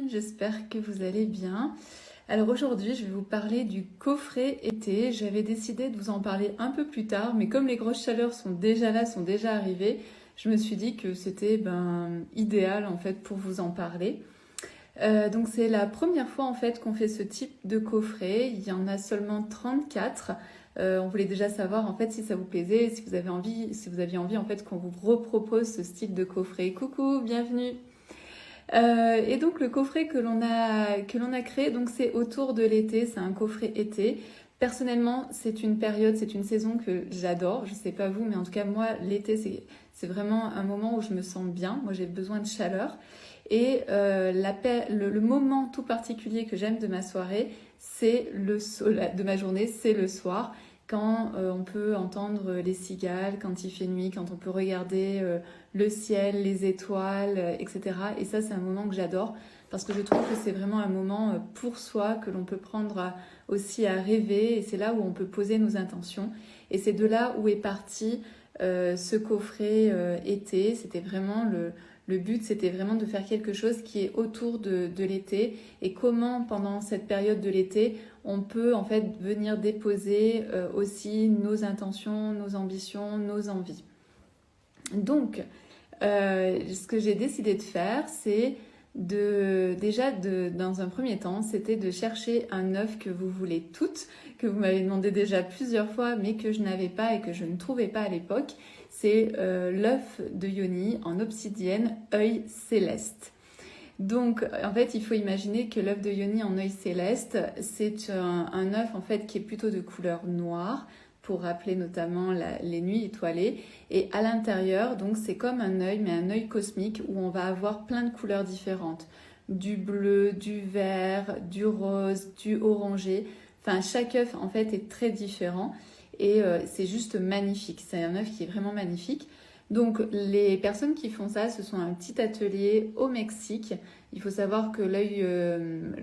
J'espère que vous allez bien. Alors aujourd'hui, je vais vous parler du coffret été. J'avais décidé de vous en parler un peu plus tard, mais comme les grosses chaleurs sont déjà là, sont déjà arrivées, je me suis dit que c'était idéal en fait pour vous en parler. Donc c'est la première fois en fait qu'on fait ce type de coffret. Il y en a seulement 34. On voulait déjà savoir en fait si ça vous plaisait, si vous aviez envie en fait qu'on vous repropose ce style de coffret. Coucou, bienvenue. Et donc le coffret que l'on a créé, donc c'est autour de l'été, c'est un coffret été. Personnellement, c'est une période, c'est une saison que j'adore. Je sais pas vous, mais en tout cas moi, l'été c'est vraiment un moment où je me sens bien. Moi, j'ai besoin de chaleur. Et le moment tout particulier que j'aime de ma soirée, de ma journée, c'est le soir, quand on peut entendre les cigales, quand il fait nuit, quand on peut regarder le ciel, les étoiles, etc. Et ça, c'est un moment que j'adore parce que je trouve que c'est vraiment un moment pour soi que l'on peut prendre aussi à rêver, et c'est là où on peut poser nos intentions. Et c'est de là où est parti ce coffret été. C'était vraiment le but, c'était vraiment de faire quelque chose qui est autour de l'été, et comment pendant cette période de l'été on peut en fait venir déposer aussi nos intentions, nos ambitions, nos envies. Donc, ce que j'ai décidé de faire, c'est dans un premier temps, c'était de chercher un œuf que vous voulez toutes, que vous m'avez demandé déjà plusieurs fois, mais que je n'avais pas et que je ne trouvais pas à l'époque. C'est l'œuf de Yoni en obsidienne œil céleste. Donc, en fait, il faut imaginer que l'œuf de Yoni en œil céleste, c'est un œuf en fait qui est plutôt de couleur noire, pour rappeler notamment les nuits étoilées. Et à l'intérieur, donc c'est comme un œil, mais un œil cosmique où on va avoir plein de couleurs différentes. Du bleu, du vert, du rose, du orangé. Enfin, chaque œuf en fait est très différent, et c'est juste magnifique. C'est un œuf qui est vraiment magnifique. Donc les personnes qui font ça, ce sont un petit atelier au Mexique. Il faut savoir que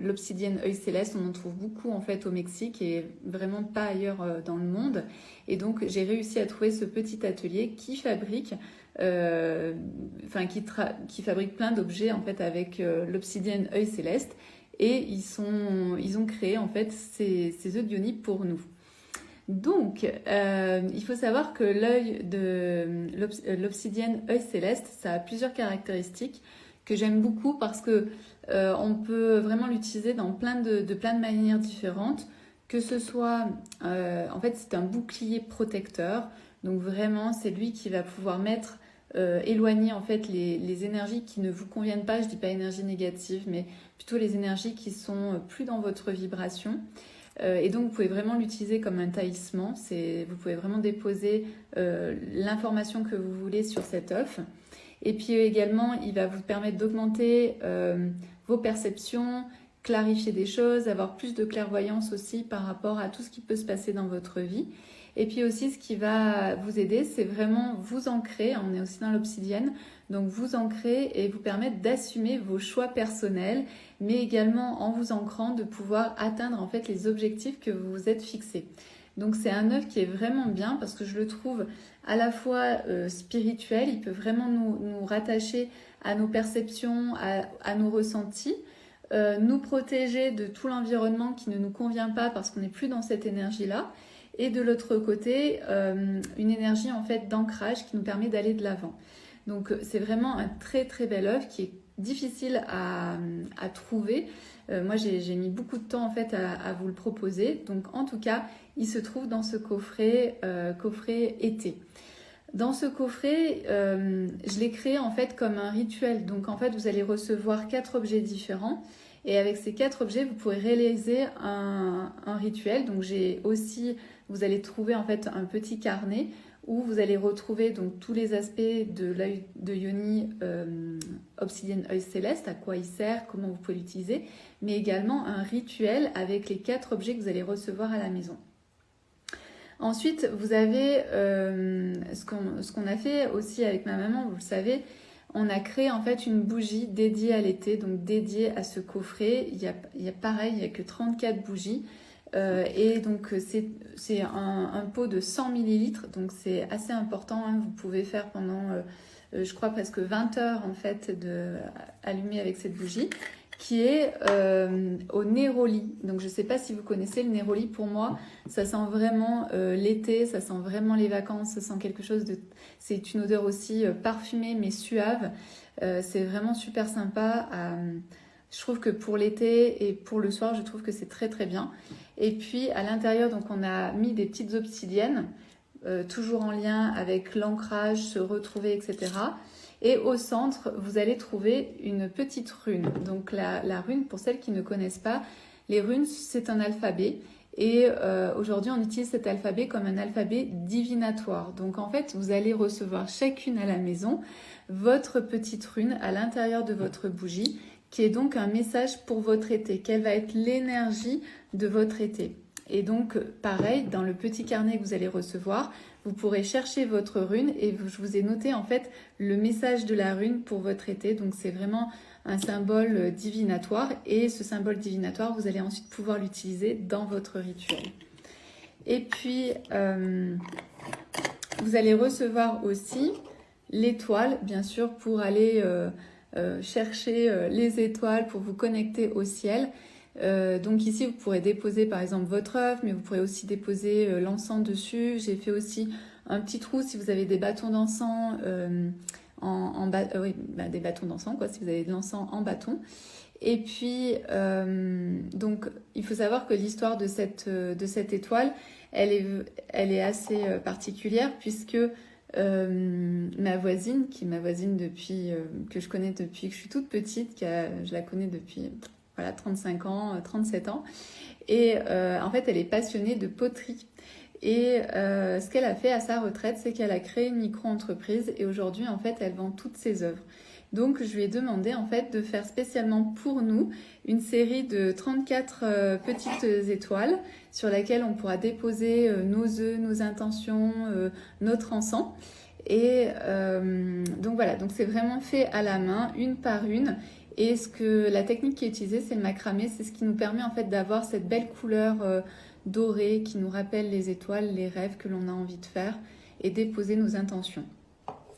l'obsidienne œil céleste, on en trouve beaucoup en fait au Mexique et vraiment pas ailleurs dans le monde. Et donc j'ai réussi à trouver ce petit atelier qui fabrique, qui fabrique plein d'objets en fait avec l'obsidienne œil céleste. Et ils ont créé en fait ces œufs de Yoni pour nous. Donc, il faut savoir que l'œil de l'obsidienne œil céleste, ça a plusieurs caractéristiques que j'aime beaucoup parce que on peut vraiment l'utiliser dans plein de manières différentes. Que ce soit, en fait, c'est un bouclier protecteur. Donc vraiment, c'est lui qui va pouvoir éloigner en fait les énergies qui ne vous conviennent pas. Je dis pas énergie négative, mais plutôt les énergies qui sont plus dans votre vibration. Et donc vous pouvez vraiment l'utiliser comme un talisman. Vous pouvez vraiment déposer l'information que vous voulez sur cet œuf. Et puis également, il va vous permettre d'augmenter vos perceptions, clarifier des choses, avoir plus de clairvoyance aussi par rapport à tout ce qui peut se passer dans votre vie. Et puis aussi, ce qui va vous aider, c'est vraiment vous ancrer. On est aussi dans l'obsidienne, donc vous ancrer et vous permettre d'assumer vos choix personnels, mais également en vous ancrant de pouvoir atteindre en fait les objectifs que vous vous êtes fixés. Donc c'est un œuf qui est vraiment bien parce que je le trouve à la fois spirituel, il peut vraiment nous rattacher à nos perceptions, à nos ressentis, nous protéger de tout l'environnement qui ne nous convient pas parce qu'on n'est plus dans cette énergie-là. Et de l'autre côté, une énergie en fait d'ancrage qui nous permet d'aller de l'avant. Donc c'est vraiment un très très bel œuf qui est difficile à trouver. Moi j'ai mis beaucoup de temps en fait à vous le proposer. Donc en tout cas, il se trouve dans ce coffret été. Dans ce coffret, je l'ai créé en fait comme un rituel. Donc en fait, vous allez recevoir 4 objets différents. Et avec ces 4 objets, vous pourrez réaliser un rituel. Donc vous allez trouver en fait un petit carnet où vous allez retrouver donc tous les aspects de l'œil de Yoni obsidienne œil céleste, à quoi il sert, comment vous pouvez l'utiliser, mais également un rituel avec les 4 objets que vous allez recevoir à la maison. Ensuite, vous avez ce qu'on a fait aussi avec ma maman, vous le savez, on a créé en fait une bougie dédiée à l'été, donc dédiée à ce coffret. Il y a pareil, il n'y a que 34 bougies. Et donc c'est un pot de 100 ml, donc c'est assez important, hein. Vous pouvez faire pendant je crois presque 20 heures en fait allumé avec cette bougie. qui est au néroli. Donc je ne sais pas si vous connaissez le néroli. Pour moi, ça sent vraiment l'été, ça sent vraiment les vacances, ça sent quelque chose de... C'est une odeur aussi parfumée mais suave. C'est vraiment super sympa. Je trouve que pour l'été et pour le soir, je trouve que c'est très très bien. Et puis à l'intérieur, donc on a mis des petites obsidiennes, toujours en lien avec l'ancrage, se retrouver, etc. Et au centre, vous allez trouver une petite rune. Donc la rune, pour celles qui ne connaissent pas, les runes, c'est un alphabet. Et aujourd'hui, on utilise cet alphabet comme un alphabet divinatoire. Donc en fait, vous allez recevoir chacune à la maison votre petite rune à l'intérieur de votre bougie, qui est donc un message pour votre été. Quelle va être l'énergie de votre été? Et donc, pareil, dans le petit carnet que vous allez recevoir, vous pourrez chercher votre rune et je vous ai noté en fait le message de la rune pour votre été. Donc, c'est vraiment un symbole divinatoire et ce symbole divinatoire, vous allez ensuite pouvoir l'utiliser dans votre rituel. Et puis, vous allez recevoir aussi l'étoile, bien sûr, pour aller chercher les étoiles, pour vous connecter au ciel. Donc ici, vous pourrez déposer par exemple votre œuf, mais vous pourrez aussi déposer l'encens dessus. J'ai fait aussi un petit trou si vous avez des bâtons d'encens des bâtons d'encens, quoi, si vous avez de l'encens en bâton. Et puis, donc, il faut savoir que l'histoire de cette étoile, elle est assez particulière puisque ma voisine, qui est ma voisine depuis, que je connais depuis que je suis toute petite, je la connais depuis... Voilà, 35 ans, 37 ans. Et en fait, elle est passionnée de poterie. Et ce qu'elle a fait à sa retraite, c'est qu'elle a créé une micro-entreprise. Et aujourd'hui, en fait, elle vend toutes ses œuvres. Donc, je lui ai demandé, en fait, de faire spécialement pour nous une série de 34 petites étoiles sur laquelle on pourra déposer nos œufs, nos intentions, notre encens. Et donc, voilà. Donc, c'est vraiment fait à la main, une par une. Et la technique qui est utilisée, c'est le macramé. C'est ce qui nous permet en fait d'avoir cette belle couleur dorée qui nous rappelle les étoiles, les rêves que l'on a envie de faire et déposer nos intentions.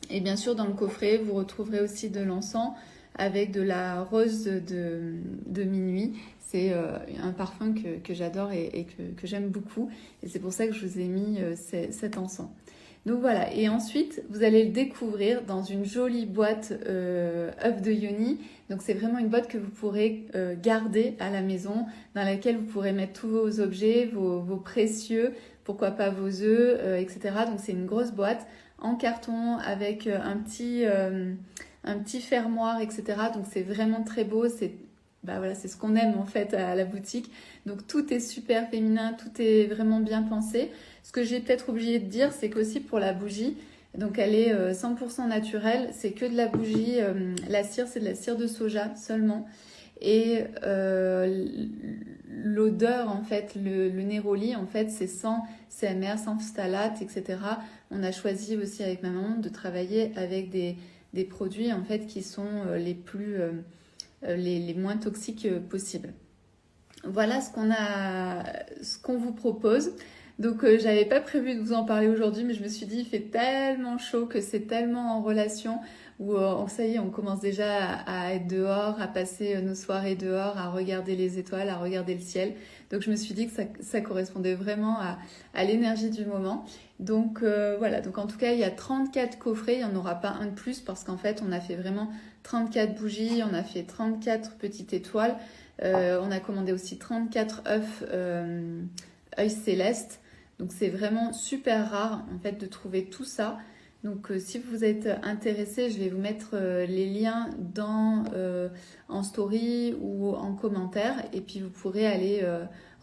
Et bien sûr, dans le coffret, vous retrouverez aussi de l'encens avec de la rose de minuit. C'est un parfum que j'adore et que j'aime beaucoup. Et c'est pour ça que je vous ai mis cet encens. Donc voilà, et ensuite vous allez le découvrir dans une jolie boîte œuf de yoni. Donc c'est vraiment une boîte que vous pourrez garder à la maison, dans laquelle vous pourrez mettre tous vos objets, vos précieux, pourquoi pas vos œufs, etc. Donc c'est une grosse boîte en carton avec un petit fermoir, etc. Donc c'est vraiment très beau, c'est ce qu'on aime en fait à la boutique. Donc tout est super féminin, tout est vraiment bien pensé. Ce que j'ai peut-être oublié de dire, c'est qu'aussi pour la bougie, donc elle est 100% naturelle, c'est que de la bougie, la cire c'est de la cire de soja seulement. Et l'odeur en fait, le néroli en fait c'est sans CMR, sans phtalate, etc. On a choisi aussi avec ma maman de travailler avec des produits en fait qui sont les moins toxiques possibles. Voilà ce qu'on vous propose. Donc j'avais pas prévu de vous en parler aujourd'hui, mais je me suis dit il fait tellement chaud que c'est tellement en relation où ça y est, on commence déjà à être dehors, à passer nos soirées dehors, à regarder les étoiles, à regarder le ciel. Donc je me suis dit que ça correspondait vraiment à l'énergie du moment. Donc voilà, donc en tout cas il y a 34 coffrets, il n'y en aura pas un de plus parce qu'en fait on a fait vraiment 34 bougies, on a fait 34 petites étoiles, on a commandé aussi 34 œufs célestes. Donc c'est vraiment super rare en fait de trouver tout ça. Donc si vous êtes intéressé, je vais vous mettre les liens en story ou en commentaire et puis vous pourrez aller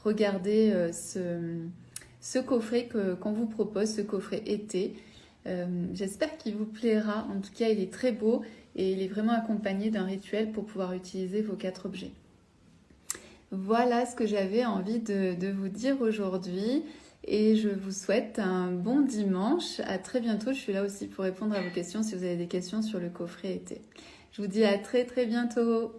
regarder ce coffret qu'on vous propose, ce coffret été. J'espère qu'il vous plaira. En tout cas, il est très beau et il est vraiment accompagné d'un rituel pour pouvoir utiliser vos 4 objets. Voilà ce que j'avais envie de vous dire aujourd'hui. Et je vous souhaite un bon dimanche. À très bientôt. Je suis là aussi pour répondre à vos questions si vous avez des questions sur le coffret été. Je vous dis à très très bientôt.